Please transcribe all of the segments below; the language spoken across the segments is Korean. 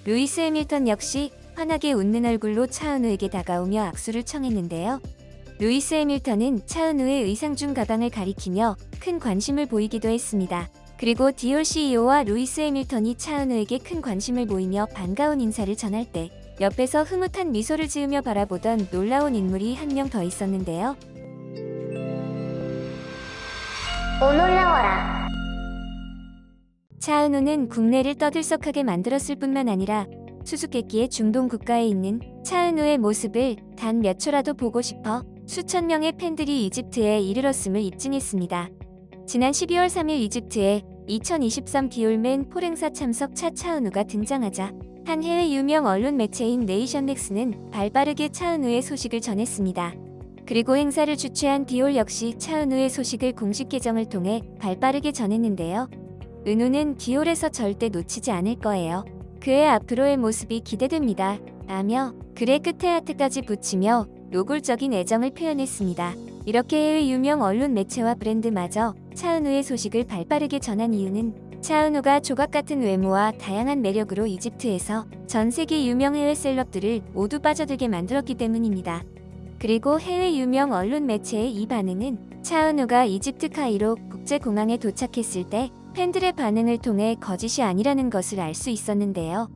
루이스 해밀턴 역시 환하게 웃는 얼굴로 차은우에게 다가오며 악수를 청했는데요. 루이스 해밀턴은 차은우의 의상 중 가방을 가리키며 큰 관심을 보이기도 했습니다. 그리고 디올 CEO와 루이스 해밀턴이 차은우에게 큰 관심을 보이며 반가운 인사를 전할 때 옆에서 흐뭇한 미소를 지으며 바라보던 놀라운 인물이 한 명 더 있었는데요. 오 놀라워라. 차은우는 국내를 떠들썩하게 만들었을 뿐만 아니라 수수께끼의 중동 국가에 있는 차은우의 모습을 단 몇 초라도 보고 싶어 수천 명의 팬들이 이집트에 이르렀음을 입증했습니다. 지난 12월 3일 이집트에 2023 디올맨 폴행사 참석 차은우가 등장하자 한 해외 유명 언론 매체인 네이션넥스는 발빠르게 차은우의 소식을 전했습니다. 그리고 행사를 주최한 디올 역시 차은우의 소식을 공식 계정을 통해 발빠르게 전했는데요. 은우는 디올에서 절대 놓치지 않을 거예요. 그의 앞으로의 모습이 기대됩니다. 라며 글의 끝에 하트까지 붙이며 노골적인 애정을 표현했습니다. 이렇게 해외 유명 언론 매체와 브랜드마저 차은우의 소식을 발빠르게 전한 이유는 차은우가 조각 같은 외모와 다양한 매력으로 이집트에서 전 세계 유명 해외 셀럽들을 모두 빠져들게 만들었기 때문입니다. 그리고 해외 유명 언론 매체의 이 반응은 차은우가 이집트 카이로 국제공항에 도착했을 때 팬들의 반응을 통해 거짓이 아니라는 것을 알 수 있었는데요.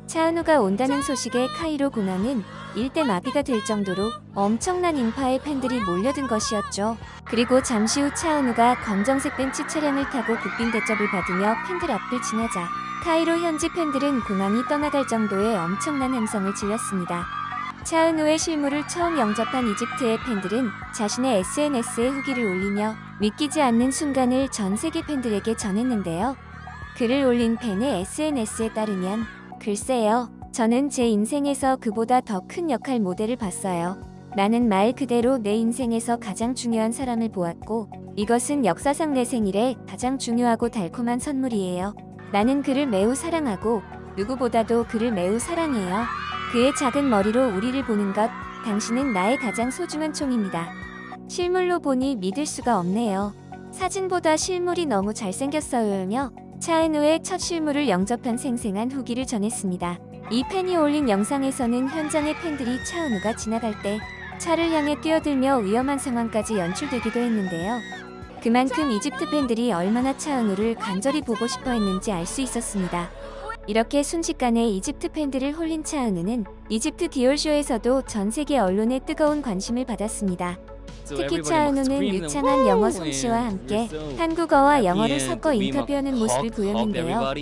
차은우가 온다는 소식에 카이로 공항은 일대 마비가 될 정도로 엄청난 인파의 팬들이 몰려든 것이었죠. 그리고 잠시 후 차은우가 검정색 벤츠 차량을 타고 국빈 대접을 받으며 팬들 앞을 지나자 카이로 현지 팬들은 공항이 떠나갈 정도의 엄청난 함성을 질렀습니다. 차은우의 실물을 처음 영접한 이집트의 팬들은 자신의 SNS에 후기를 올리며 믿기지 않는 순간을 전 세계 팬들에게 전했는데요. 글을 올린 팬의 SNS에 따르면 글쎄요. 저는 제 인생에서 그보다 더 큰 역할 모델을 봤어요. 나는 말 그대로 내 인생에서 가장 중요한 사람을 보았고 이것은 역사상 내 생일에 가장 중요하고 달콤한 선물이에요. 나는 그를 매우 사랑하고 누구보다도 그를 매우 사랑해요. 그의 작은 머리로 우리를 보는 것, 당신은 나의 가장 소중한 총입니다. 실물로 보니 믿을 수가 없네요. 사진보다 실물이 너무 잘생겼어요며 차은우의 첫 실물을 영접한 생생한 후기를 전했습니다. 이 팬이 올린 영상에서는 현장의 팬들이 차은우가 지나갈 때 차를 향해 뛰어들며 위험한 상황까지 연출되기도 했는데요. 그만큼 이집트 팬들이 얼마나 차은우를 간절히 보고 싶어 했는지 알 수 있었습니다. 이렇게 순식간에 이집트 팬들을 홀린 차은우는 이집트 디올쇼에서도 전 세계 언론의 뜨거운 관심을 받았습니다. 특히 차은우는 유창한 영어 솜씨와 함께 한국어와 영어를 섞어 인터뷰하는 모습을 보였는데요.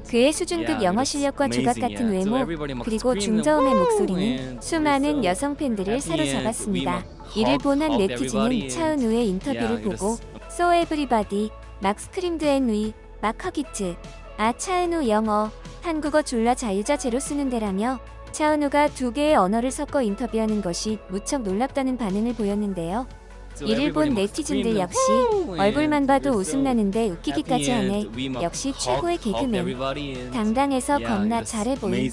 그의 수준급 영어 실력과 조각 같은 외모, 그리고 중저음의 목소리는 수많은 여성 팬들을 사로잡았습니다. 이를 본 한 네티즌은 차은우의 인터뷰를 보고 So everybody, 막 스크림드 앤 위, 막 허기트. 아 차은우 영어, 한국어 졸라 자유자재로 쓰는데라며 차은우가 두 개의 언어를 섞어 인터뷰하는 것이 무척 놀랍다는 반응을 보였는데요. 이를 본 네티즌들 역시 얼굴만 봐도 웃음나는데 웃기기까지 하네. 역시 최고의 개그맨. 당당해서 겁나 잘해 보임.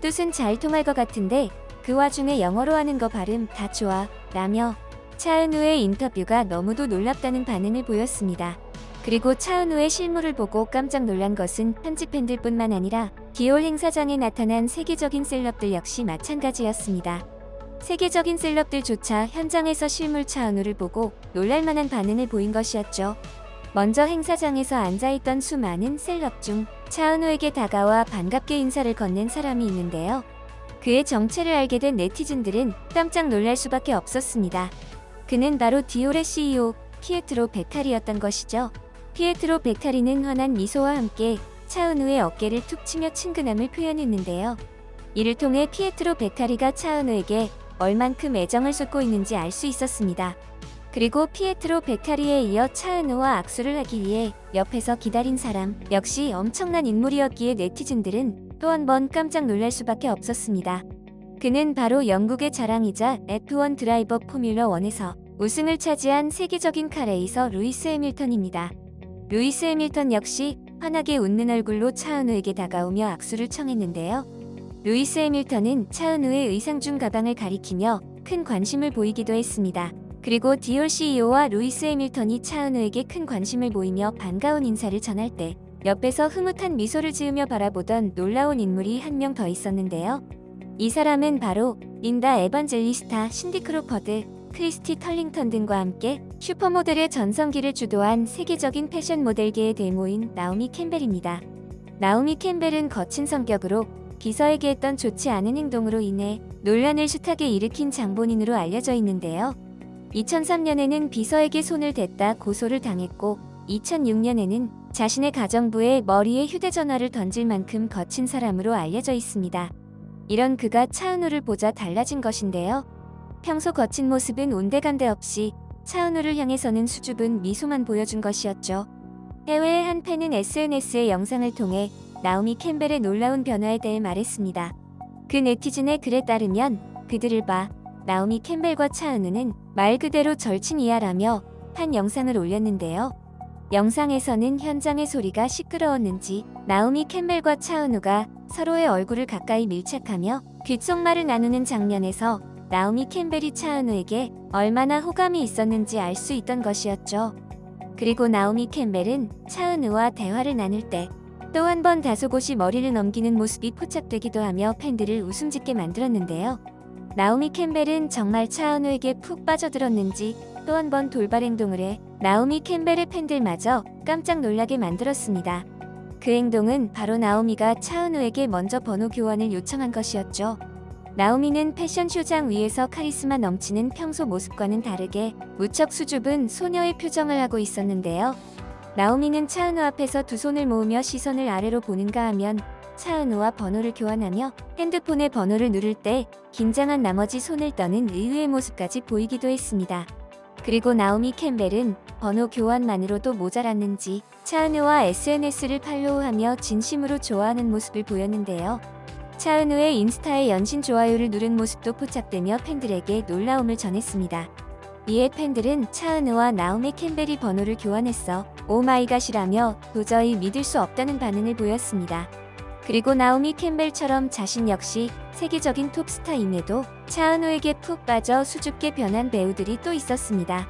뜻은 잘 통할 것 같은데 그 와중에 영어로 하는 거 발음 다 좋아. 라며 차은우의 인터뷰가 너무도 놀랍다는 반응을 보였습니다. 그리고 차은우의 실물을 보고 깜짝 놀란 것은 현지 팬들뿐만 아니라 디올 행사장에 나타난 세계적인 셀럽들 역시 마찬가지였습니다. 세계적인 셀럽들조차 현장에서 실물 차은우를 보고 놀랄만한 반응을 보인 것이었죠. 먼저 행사장에서 앉아있던 수많은 셀럽 중 차은우에게 다가와 반갑게 인사를 건넨 사람이 있는데요. 그의 정체를 알게 된 네티즌들은 깜짝 놀랄 수밖에 없었습니다. 그는 바로 디올의 CEO 피에트로 베타리였던 것이죠. 피에트로 베타리는 환한 미소와 함께 차은우의 어깨를 툭 치며 친근함을 표현했는데요. 이를 통해 피에트로 베타리가 차은우에게 얼만큼 애정을 쏟고 있는지 알 수 있었습니다. 그리고 피에트로 베타리에 이어 차은우와 악수를 하기 위해 옆에서 기다린 사람 역시 엄청난 인물이었기에 네티즌들은 또 한 번 깜짝 놀랄 수밖에 없었습니다. 그는 바로 영국의 자랑이자 F1 드라이버 포뮬러 1에서 우승을 차지한 세계적인 카레이서 루이스 해밀턴입니다. 루이스 해밀턴 역시 환하게 웃는 얼굴로 차은우에게 다가오며 악수를 청했는데요. 루이스 해밀턴은 차은우의 의상 중 가방을 가리키며 큰 관심을 보이기도 했습니다. 그리고 디올 CEO와 루이스 해밀턴이 차은우에게 큰 관심을 보이며 반가운 인사를 전할 때 옆에서 흐뭇한 미소를 지으며 바라보던 놀라운 인물이 한 명 더 있었는데요. 이 사람은 바로 린다 에반젤리스타, 신디 크로퍼드, 크리스티 털링턴 등과 함께 슈퍼모델의 전성기를 주도한 세계적인 패션 모델계의 데모인 나오미 캠벨입니다. 나오미 캠벨은 거친 성격으로 비서에게 했던 좋지 않은 행동으로 인해 논란을 숱하게 일으킨 장본인으로 알려져 있는데요. 2003년에는 비서에게 손을 댔다 고소를 당했고 2006년에는 자신의 가정부의 머리에 휴대전화를 던질 만큼 거친 사람으로 알려져 있습니다. 이런 그가 차은우를 보자 달라진 것인데요. 평소 거친 모습은 온데간데 없이 차은우를 향해서는 수줍은 미소만 보여준 것이었죠. 해외의 한 팬은 SNS의 영상을 통해 나오미 캠벨의 놀라운 변화에 대해 말했습니다. 그 네티즌의 글에 따르면 그들을 봐 나오미 캠벨과 차은우는 말 그대로 절친이야라며 한 영상을 올렸는데요. 영상에서는 현장의 소리가 시끄러웠는지 나오미 캠벨과 차은우가 서로의 얼굴을 가까이 밀착하며 귓속말을 나누는 장면에서 나오미 캠벨이 차은우에게 얼마나 호감이 있었는지 알 수 있던 것이었죠. 그리고 나오미 캠벨은 차은우와 대화를 나눌 때 또 한 번 다소곳이 머리를 넘기는 모습이 포착되기도 하며 팬들을 웃음짓게 만들었는데요. 나오미 캠벨은 정말 차은우에게 푹 빠져들었는지 또 한 번 돌발 행동을 해 나오미 캠벨의 팬들마저 깜짝 놀라게 만들었습니다. 그 행동은 바로 나오미가 차은우에게 먼저 번호 교환을 요청한 것이었죠. 나오미는 패션쇼장 위에서 카리스마 넘치는 평소 모습과는 다르게 무척 수줍은 소녀의 표정을 하고 있었는데요. 나오미는 차은우 앞에서 두 손을 모으며 시선을 아래로 보는가 하면 차은우와 번호를 교환하며 핸드폰의 번호를 누를 때 긴장한 나머지 손을 떠는 의외의 모습까지 보이기도 했습니다. 그리고 나오미 캠벨은 번호 교환만으로도 모자랐는지 차은우와 SNS를 팔로우하며 진심으로 좋아하는 모습을 보였는데요. 차은우의 인스타에 연신 좋아요를 누른 모습도 포착되며 팬들에게 놀라움을 전했습니다. 이에 팬들은 차은우와 나오미 캠벨이 번호를 교환했어 오마이갓이라며 도저히 믿을 수 없다는 반응을 보였습니다. 그리고 나오미 캠벨처럼 자신 역시 세계적인 톱스타임에도 차은우에게 푹 빠져 수줍게 변한 배우들이 또 있었습니다.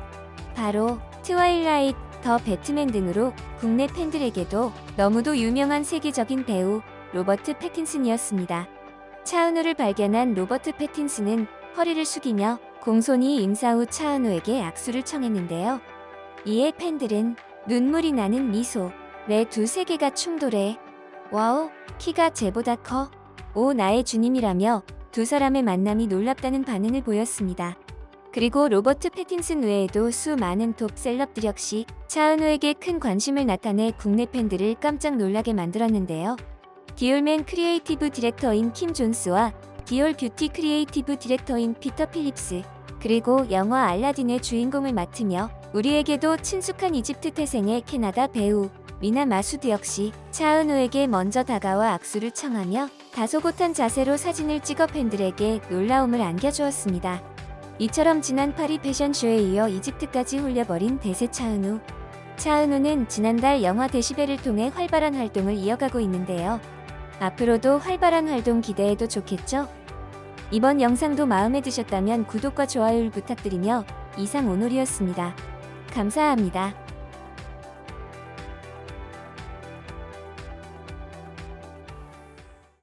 바로 트와일라이트, 더 배트맨 등으로 국내 팬들에게도 너무도 유명한 세계적인 배우 로버트 패틴슨이었습니다. 차은우를 발견한 로버트 패틴슨은 허리를 숙이며 공손히 인사 후 차은우에게 악수를 청했는데요. 이에 팬들은 눈물이 나는 미소, 내 두 세계가 충돌해. 와우, 키가 쟤보다 커. 오, 나의 주님이라며 두 사람의 만남이 놀랍다는 반응을 보였습니다. 그리고 로버트 패틴슨 외에도 수많은 톱 셀럽들 역시 차은우에게 큰 관심을 나타내 국내 팬들을 깜짝 놀라게 만들었는데요. 디올맨 크리에이티브 디렉터인 킴 존스와 디올 뷰티 크리에이티브 디렉터인 피터 필립스, 그리고 영화 알라딘의 주인공을 맡으며 우리에게도 친숙한 이집트 태생의 캐나다 배우 미나 마수드 역시 차은우에게 먼저 다가와 악수를 청하며 다소곳한 자세로 사진을 찍어 팬들에게 놀라움을 안겨주었습니다. 이처럼 지난 파리 패션쇼에 이어 이집트까지 홀려버린 대세 차은우. 차은우는 지난달 영화 데시벨을 통해 활발한 활동을 이어가고 있는데요. 앞으로도 활발한 활동 기대해도 좋겠죠? 이번 영상도 마음에 드셨다면 구독과 좋아요를 부탁드리며 이상 오놀이었습니다. 감사합니다.